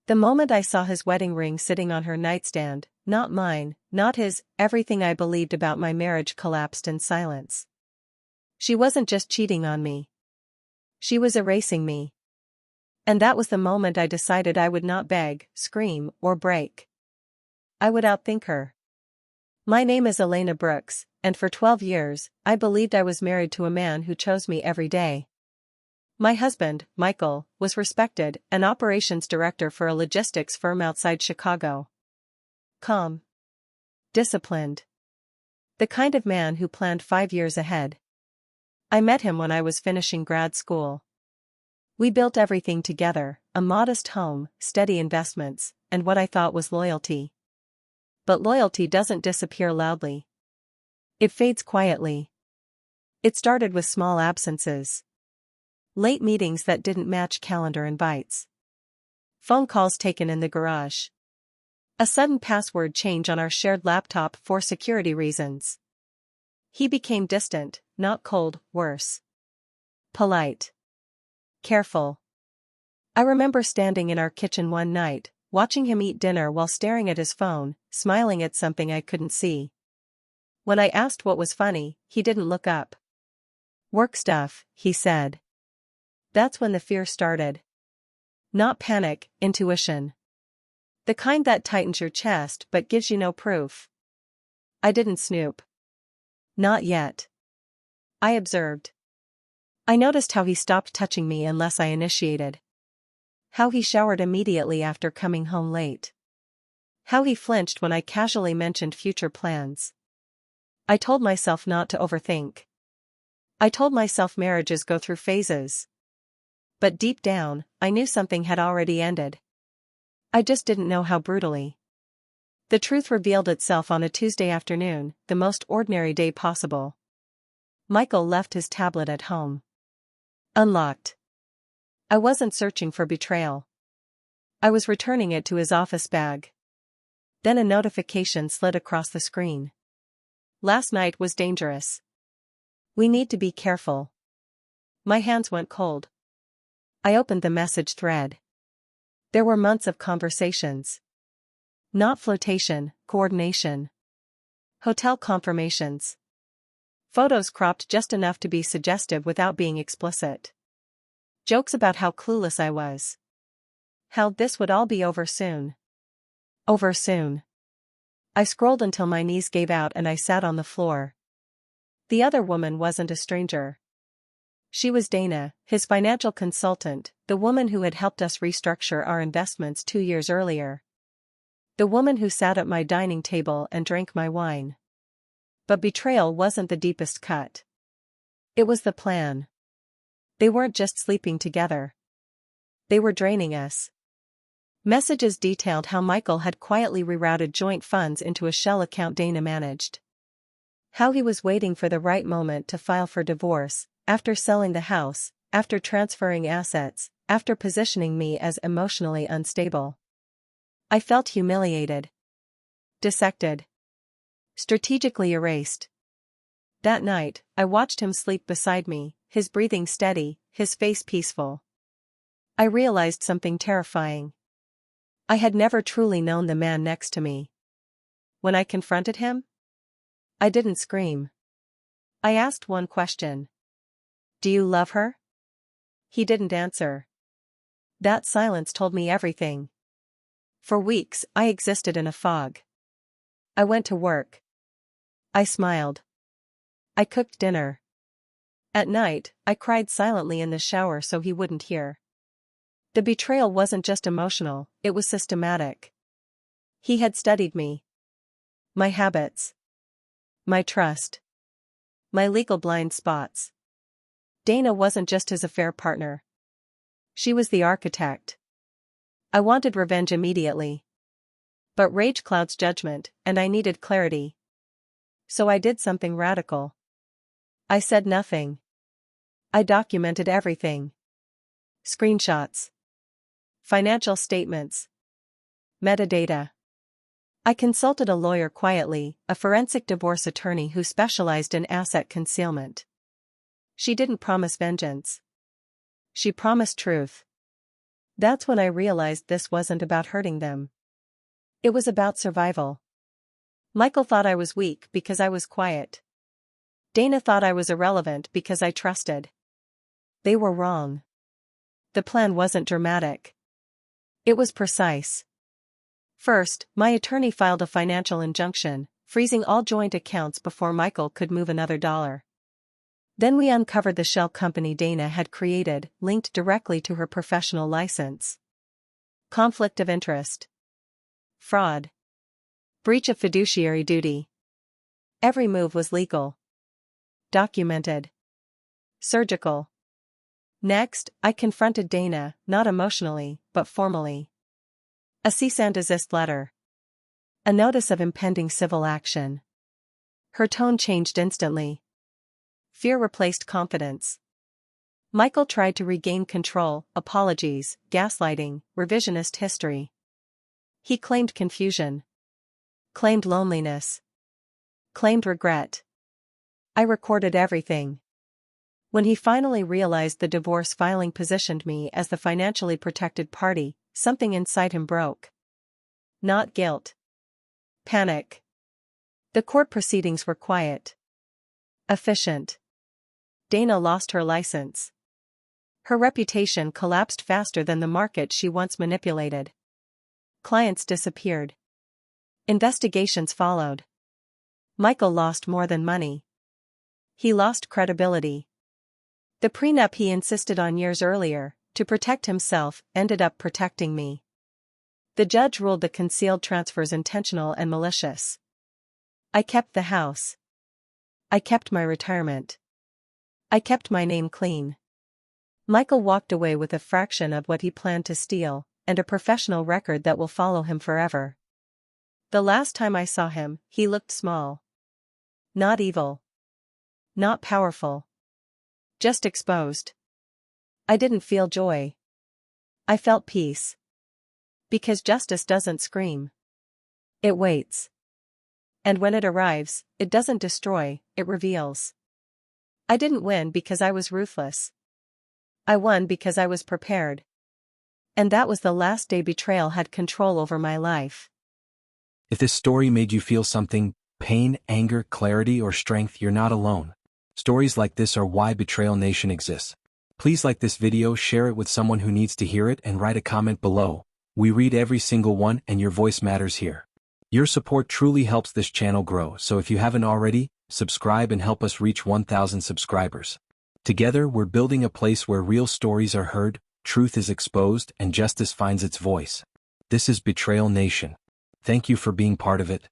The moment I saw his wedding ring sitting on her nightstand, not mine, not his, everything I believed about my marriage collapsed in silence. She wasn't just cheating on me. She was erasing me. And that was the moment I decided I would not beg, scream, or break. I would outthink her. My name is Elena Brooks, and for 12 years, I believed I was married to a man who chose me every day. My husband, Michael, was respected, an operations director for a logistics firm outside Chicago. Calm. Disciplined. The kind of man who planned 5 years ahead. I met him when I was finishing grad school. We built everything together, a modest home, steady investments, and what I thought was loyalty. But loyalty doesn't disappear loudly. It fades quietly. It started with small absences. Late meetings that didn't match calendar invites. Phone calls taken in the garage. A sudden password change on our shared laptop for security reasons. He became distant, not cold, worse. Polite. Careful. I remember standing in our kitchen one night, watching him eat dinner while staring at his phone, smiling at something I couldn't see. When I asked what was funny, he didn't look up. Work stuff, he said. That's when the fear started. Not panic, intuition. The kind that tightens your chest but gives you no proof. I didn't snoop. Not yet. I observed. I noticed how he stopped touching me unless I initiated. How he showered immediately after coming home late. How he flinched when I casually mentioned future plans. I told myself not to overthink. I told myself marriages go through phases. But deep down, I knew something had already ended. I just didn't know how brutally. The truth revealed itself on a Tuesday afternoon, the most ordinary day possible. Michael left his tablet at home. Unlocked. I wasn't searching for betrayal. I was returning it to his office bag. Then a notification slid across the screen. Last night was dangerous. We need to be careful. My hands went cold. I opened the message thread. There were months of conversations. Not flirtation, coordination. Hotel confirmations. Photos cropped just enough to be suggestive without being explicit. Jokes about how clueless I was. How this would all be over soon. Over soon. I scrolled until my knees gave out and I sat on the floor. The other woman wasn't a stranger. She was Dana, his financial consultant, the woman who had helped us restructure our investments 2 years earlier. The woman who sat at my dining table and drank my wine. But betrayal wasn't the deepest cut. It was the plan. They weren't just sleeping together. They were draining us. Messages detailed how Michael had quietly rerouted joint funds into a shell account Dana managed. How he was waiting for the right moment to file for divorce, after selling the house, after transferring assets, after positioning me as emotionally unstable. I felt humiliated. Dissected. Strategically erased. That night, I watched him sleep beside me, his breathing steady, his face peaceful. I realized something terrifying. I had never truly known the man next to me. When I confronted him, I didn't scream. I asked one question. Do you love her? He didn't answer. That silence told me everything. For weeks, I existed in a fog. I went to work. I smiled. I cooked dinner. At night, I cried silently in the shower so he wouldn't hear. The betrayal wasn't just emotional, it was systematic. He had studied me. My habits. My trust. My legal blind spots. Dana wasn't just his affair partner. She was the architect. I wanted revenge immediately. But rage clouds judgment, and I needed clarity. So I did something radical. I said nothing. I documented everything. Screenshots. Financial statements. Metadata. I consulted a lawyer quietly, a forensic divorce attorney who specialized in asset concealment. She didn't promise vengeance. She promised truth. That's when I realized this wasn't about hurting them. It was about survival. Michael thought I was weak because I was quiet. Dana thought I was irrelevant because I trusted. They were wrong. The plan wasn't dramatic. It was precise. First, my attorney filed a financial injunction, freezing all joint accounts before Michael could move another dollar. Then we uncovered the shell company Dana had created, linked directly to her professional license. Conflict of interest. Fraud. Breach of fiduciary duty. Every move was legal. Documented. Surgical. Next, I confronted Dana, not emotionally, but formally. A cease and desist letter. A notice of impending civil action. Her tone changed instantly. Fear replaced confidence. Michael tried to regain control, apologies, gaslighting, revisionist history. He claimed confusion. Claimed loneliness. Claimed regret. I recorded everything. When he finally realized the divorce filing positioned me as the financially protected party, something inside him broke. Not guilt. Panic. The court proceedings were quiet. Efficient. Dana lost her license. Her reputation collapsed faster than the market she once manipulated. Clients disappeared. Investigations followed. Michael lost more than money. He lost credibility. The prenup he insisted on years earlier, to protect himself, ended up protecting me. The judge ruled the concealed transfers intentional and malicious. I kept the house. I kept my retirement. I kept my name clean. Michael walked away with a fraction of what he planned to steal, and a professional record that will follow him forever. The last time I saw him, he looked small. Not evil. Not powerful. Just exposed. I didn't feel joy. I felt peace. Because justice doesn't scream. It waits. And when it arrives, it doesn't destroy, it reveals. I didn't win because I was ruthless. I won because I was prepared. And that was the last day betrayal had control over my life. If this story made you feel something, pain, anger, clarity, or strength, you're not alone. Stories like this are why Betrayal Nation exists. Please like this video, share it with someone who needs to hear it, and write a comment below. We read every single one, and your voice matters here. Your support truly helps this channel grow, so if you haven't already, subscribe and help us reach 1,000 subscribers. Together, we're building a place where real stories are heard, truth is exposed, and justice finds its voice. This is Betrayal Nation. Thank you for being part of it.